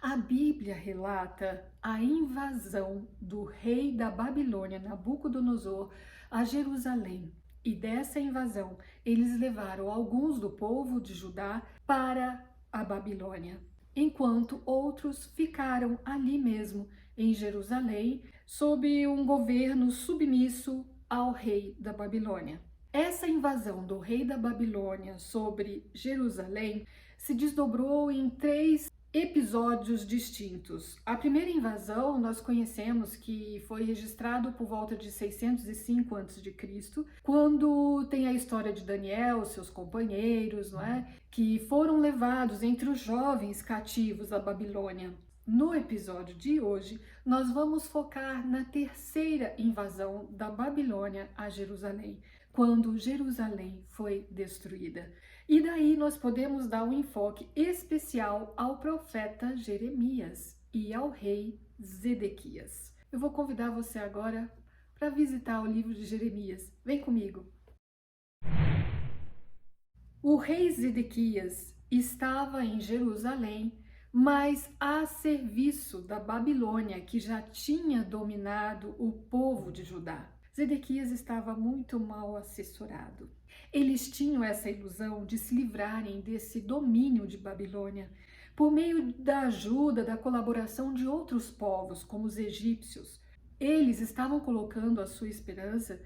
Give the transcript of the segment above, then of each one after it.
A Bíblia relata a invasão do rei da Babilônia, Nabucodonosor, a Jerusalém. E dessa invasão, eles levaram alguns do povo de Judá para a Babilônia, enquanto outros ficaram ali mesmo, em Jerusalém, sob um governo submisso ao rei da Babilônia. Essa invasão do rei da Babilônia sobre Jerusalém se desdobrou em 3 episódios distintos. A primeira invasão nós conhecemos que foi registrado por volta de 605 a.C., quando tem a história de Daniel, seus companheiros, não é? Que foram levados entre os jovens cativos à Babilônia. No episódio de hoje, nós vamos focar na terceira invasão da Babilônia a Jerusalém, quando Jerusalém foi destruída. E daí nós podemos dar um enfoque especial ao profeta Jeremias e ao rei Zedequias. Eu vou convidar você agora para visitar o livro de Jeremias. Vem comigo. O rei Zedequias estava em Jerusalém, mas a serviço da Babilônia, que já tinha dominado o povo de Judá. Zedequias estava muito mal assessorado. Eles tinham essa ilusão de se livrarem desse domínio de Babilônia por meio da ajuda, da colaboração de outros povos, como os egípcios. Eles estavam colocando a sua esperança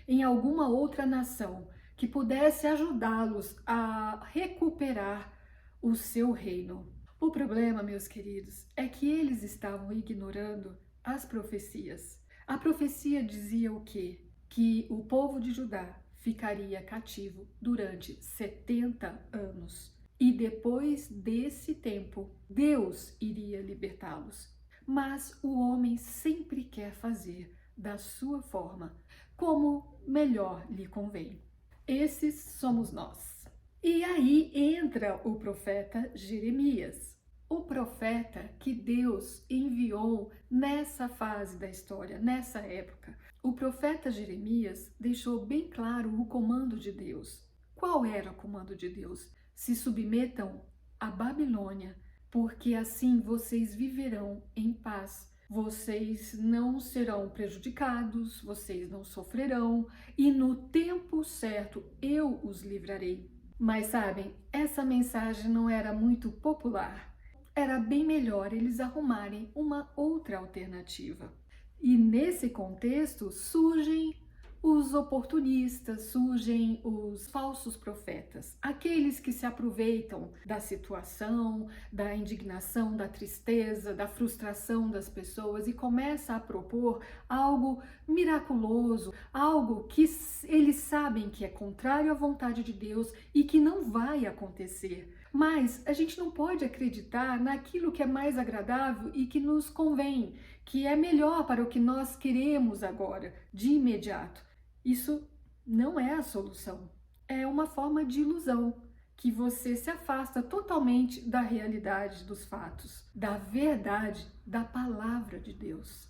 em alguma outra nação que pudesse ajudá-los a recuperar o seu reino. O problema, meus queridos, é que eles estavam ignorando as profecias. A profecia dizia o quê? Que o povo de Judá ficaria cativo durante 70 anos. E depois desse tempo, Deus iria libertá-los. Mas o homem sempre quer fazer da sua forma, como melhor lhe convém. Esses somos nós. E aí entra o profeta Jeremias. O profeta que Deus enviou nessa fase da história, nessa época. O profeta Jeremias deixou bem claro o comando de Deus. Qual era o comando de Deus? Se submetam à Babilônia, porque assim vocês viverão em paz. Vocês não serão prejudicados, vocês não sofrerão, e no tempo certo eu os livrarei. Mas sabem, essa mensagem não era muito popular. Era bem melhor eles arrumarem uma outra alternativa. E nesse contexto surgem os oportunistas, surgem os falsos profetas, aqueles que se aproveitam da situação, da indignação, da tristeza, da frustração das pessoas e começam a propor algo miraculoso, algo que eles sabem que é contrário à vontade de Deus e que não vai acontecer. Mas a gente não pode acreditar naquilo que é mais agradável e que nos convém, que é melhor para o que nós queremos agora, de imediato. Isso não é a solução. É uma forma de ilusão, que você se afasta totalmente da realidade dos fatos, da verdade, da palavra de Deus.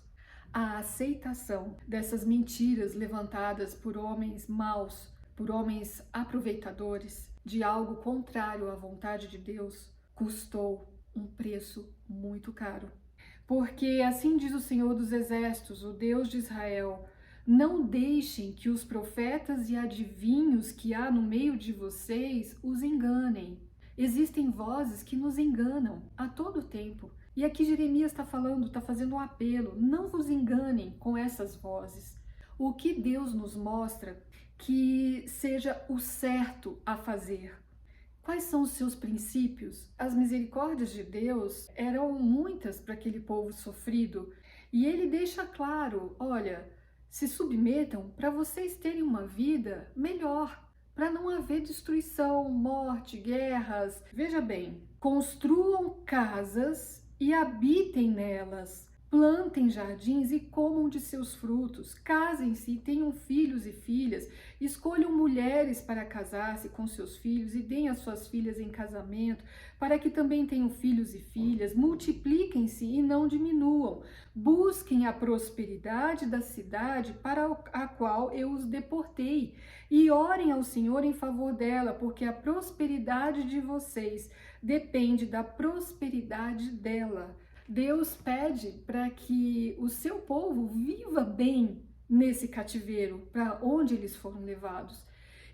A aceitação dessas mentiras levantadas por homens maus, por homens aproveitadores, de algo contrário à vontade de Deus, custou um preço muito caro. Porque assim diz o Senhor dos Exércitos, o Deus de Israel: não deixem que os profetas e adivinhos que há no meio de vocês os enganem. Existem vozes que nos enganam a todo tempo. E aqui Jeremias está falando, está fazendo um apelo: não vos enganem com essas vozes. O que Deus nos mostra que seja o certo a fazer. Quais são os seus princípios? As misericórdias de Deus eram muitas para aquele povo sofrido. E ele deixa claro: olha, se submetam para vocês terem uma vida melhor, para não haver destruição, morte, guerras. Veja bem, construam casas e habitem nelas. Plantem jardins e comam de seus frutos. Casem-se e tenham filhos e filhas. Escolham mulheres para casar-se com seus filhos e deem as suas filhas em casamento, para que também tenham filhos e filhas. Multipliquem-se e não diminuam. Busquem a prosperidade da cidade para a qual eu os deportei. E orem ao Senhor em favor dela, porque a prosperidade de vocês depende da prosperidade dela. Deus pede para que o seu povo viva bem nesse cativeiro, para onde eles foram levados.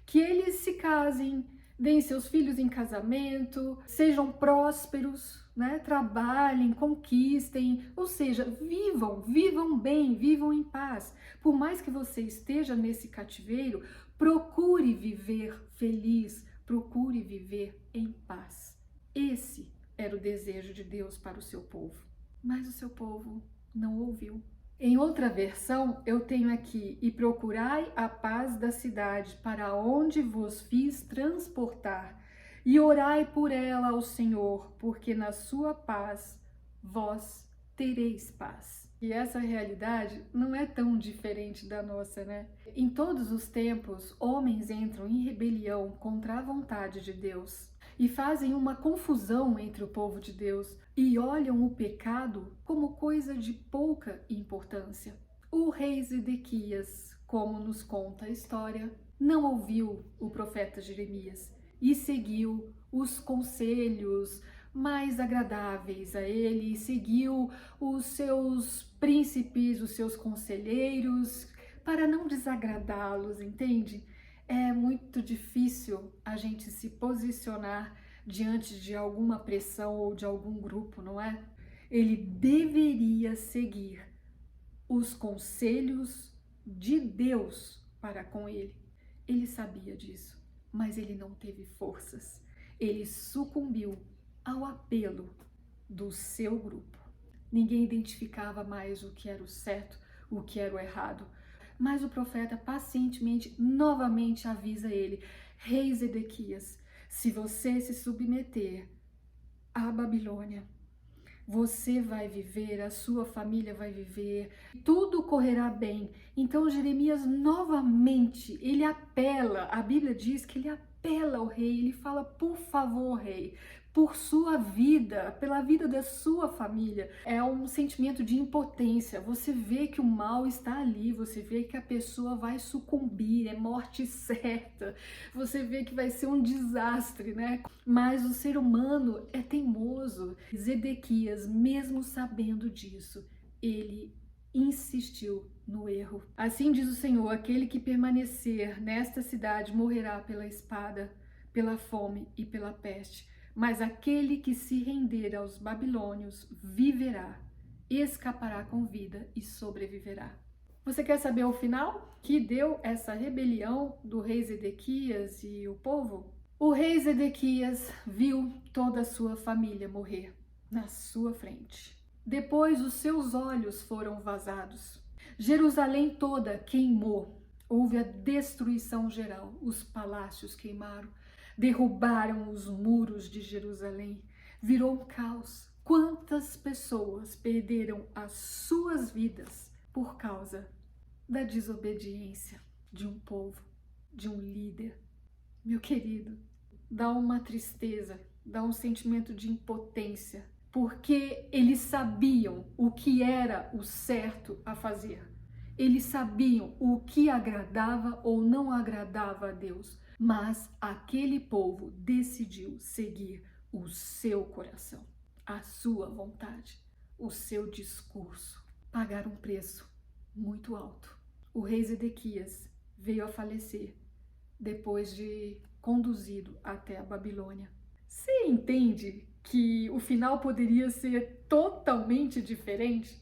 Que eles se casem, deem seus filhos em casamento, sejam prósperos, né? Trabalhem, conquistem, ou seja, vivam bem, vivam em paz. Por mais que você esteja nesse cativeiro, procure viver feliz, procure viver em paz. Esse era o desejo de Deus para o seu povo, mas o seu povo não ouviu. Em outra versão, eu tenho aqui: e procurai a paz da cidade, para onde vos fiz transportar, e orai por ela ao Senhor, porque na sua paz vós tereis paz. E essa realidade não é tão diferente da nossa, né? Em todos os tempos, homens entram em rebelião contra a vontade de Deus e fazem uma confusão entre o povo de Deus e olham o pecado como coisa de pouca importância. O rei Zedequias, como nos conta a história, não ouviu o profeta Jeremias e seguiu os conselhos mais agradáveis a ele, e seguiu os seus príncipes, os seus conselheiros, para não desagradá-los, entende? É muito difícil a gente se posicionar diante de alguma pressão ou de algum grupo, não é? Ele deveria seguir os conselhos de Deus para com ele. Ele sabia disso, mas ele não teve forças. Ele sucumbiu ao apelo do seu grupo. Ninguém identificava mais o que era o certo, o que era o errado. Mas o profeta pacientemente, novamente avisa ele: rei Zedequias, se você se submeter à Babilônia, você vai viver, a sua família vai viver, tudo correrá bem. Então Jeremias novamente, ele apela, a Bíblia diz que ele apela ao rei, ele fala: por favor, rei, por sua vida, pela vida da sua família. É um sentimento de impotência. Você vê que o mal está ali, você vê que a pessoa vai sucumbir, é morte certa. Você vê que vai ser um desastre, né? Mas o ser humano é teimoso. Zedequias, mesmo sabendo disso, ele insistiu no erro. Assim diz o Senhor: aquele que permanecer nesta cidade morrerá pela espada, pela fome e pela peste. Mas aquele que se render aos babilônios viverá, escapará com vida e sobreviverá. Você quer saber o final que deu essa rebelião do rei Zedequias e o povo? O rei Zedequias viu toda a sua família morrer na sua frente. Depois os seus olhos foram vazados. Jerusalém toda queimou. Houve a destruição geral. Os palácios queimaram. Derrubaram os muros de Jerusalém. Virou um caos. Quantas pessoas perderam as suas vidas por causa da desobediência de um povo, de um líder? Meu querido, dá uma tristeza, dá um sentimento de impotência, porque eles sabiam o que era o certo a fazer. Eles sabiam o que agradava ou não agradava a Deus. Mas aquele povo decidiu seguir o seu coração, a sua vontade, o seu discurso. Pagaram um preço muito alto. O rei Zedequias veio a falecer depois de conduzido até a Babilônia. Você entende que o final poderia ser totalmente diferente?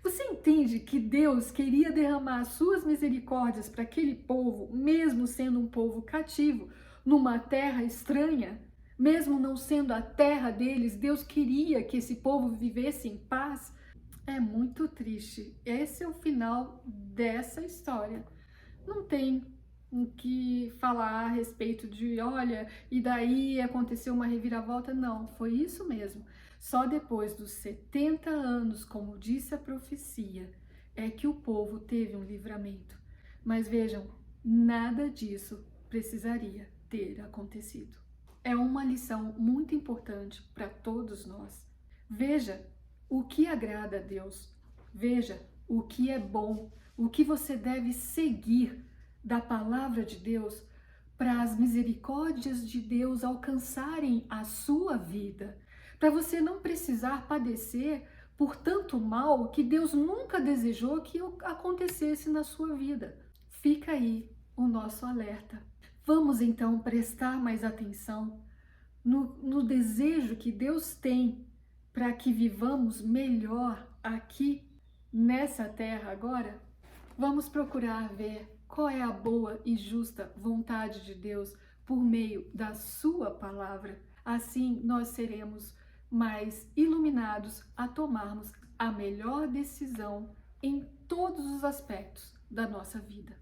Você entende que Deus queria derramar as suas misericórdias para aquele povo, mesmo sendo um povo cativo, numa terra estranha? Mesmo não sendo a terra deles, Deus queria que esse povo vivesse em paz? É muito triste. Esse é o final dessa história. Não tem o que falar a respeito de, olha, e daí aconteceu uma reviravolta. Não, foi isso mesmo. Só depois dos 70 anos, como disse a profecia, é que o povo teve um livramento. Mas vejam, nada disso precisaria ter acontecido. É uma lição muito importante para todos nós. Veja o que agrada a Deus. Veja o que é bom, o que você deve seguir da palavra de Deus, para as misericórdias de Deus alcançarem a sua vida, para você não precisar padecer por tanto mal que Deus nunca desejou que acontecesse na sua vida. Fica aí o nosso alerta. Vamos então prestar mais atenção no desejo que Deus tem para que vivamos melhor aqui nessa terra agora? Vamos procurar ver qual é a boa e justa vontade de Deus por meio da sua palavra. Assim nós seremos mais iluminados a tomarmos a melhor decisão em todos os aspectos da nossa vida.